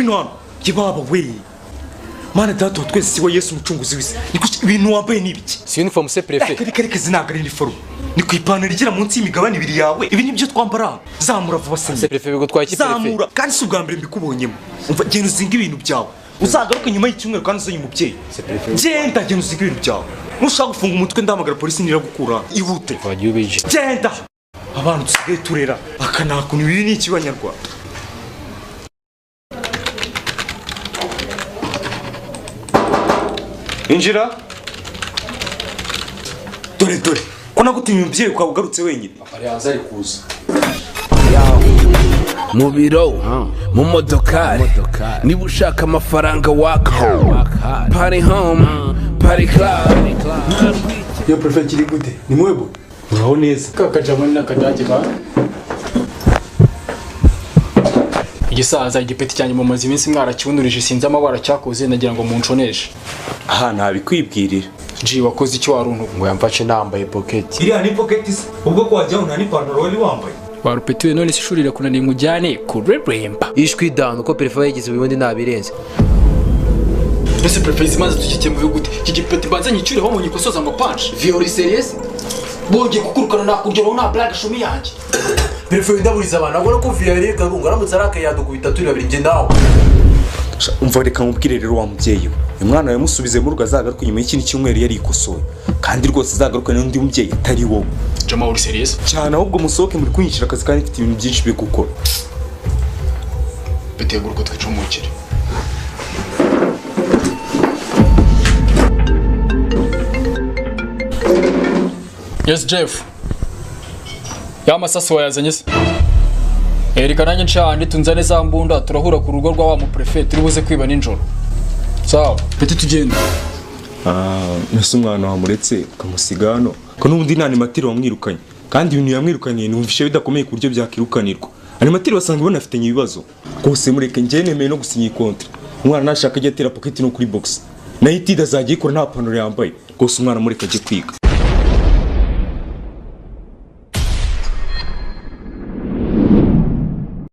ngwino hano kibaba we mana data twese siwe Yesu umucunguzi w'isi niko ibintu wambaye nibiki si uniforme c'est préfet kare zinaga uniforme ni kwipantaro igira munsi y'imigabane ibiri yawe ibi nibyo twambara zamura vuba se c'est préfet bigo twaki préfet zamura kandi si ubwa mbere mbikubonyemo umva genda uzinga ibintu byawe uzagaruka nyuma y'icyumweru kandi uzanye umubyeyi genda genda uzinga ibintu byawe nushaka gufunga umutwe ndamagara polisi niragukura ihute wagiye ubije genda abantu tusigaye turera akanakuntu biri n'iki banyarwanda injira dore ko nagutumye umubyeyi ukaba ugarutse wenyine ari hanze ari kuza mu biro mu modokari niba ushaka amafaranga waka party home party club yo prefect iri gute ni mwebo uraho neza kakajamwe n'akadage ka igisaza igipeti cyanjye mu mazi iminsi mwarakibunurije sinzi amabara cyakoze nagira ngo munconeshe aha ntabikwibwirira ji wakoze icyo waruntu ngo yamfashe nambaye pocket iriya ni pocket se ubwo ko wajyaho nta n'ipantaro wari wambaye warupetiwe none se ishuri rirakunaniye nkujyane kureremba ishwi down uko prefe yagize ubundi nabirenze ese prefe zimaze tukikemuye gute iki gipeti banza nyicyureho mu nyikosoza ngo punch violi serious bongeye kukurukana nakugeraho nta blague shumi yanjye prefe ndaburiza abantu abona ko violi karunga aramutse arakayadukubita turi babiri nge nawe umva reka nkubwire rero wa mubyeyi we umwana wawe musubize mu rugo azagaruka nyuma y'ikindi cyumweru yari ikosoye kandi rwose azagaruka n'undi mubyeyi atari wowe jama uri serious cyane ahubwo musohoke muri kunyishira akazi kandi mfite ibintu byinshi byo gukora bitegura ko twicumukire yes Jeff ya masasi wayazanye se Erika nanjye nshandi tunzane za mbunda turahura ku rugo rwa wa mu prefect turi buze kwiba ninjoro sawa peti tugenda nase umwana wamuretse kamusiga hano ko n'ubundi nta animatire wamwirukanye kandi ibintu yamwirukanye numvishe bidakomeye ku buryo byakirukanirwa animatire basanga banafitanye ibibazo rwose mureke njye nemeye no gusinya kontra umwana nashaka ajya atera pocket no kuri box nayo itida zagiye ikora nta pantaro yambaye rwose umwana mureke ajye kwiga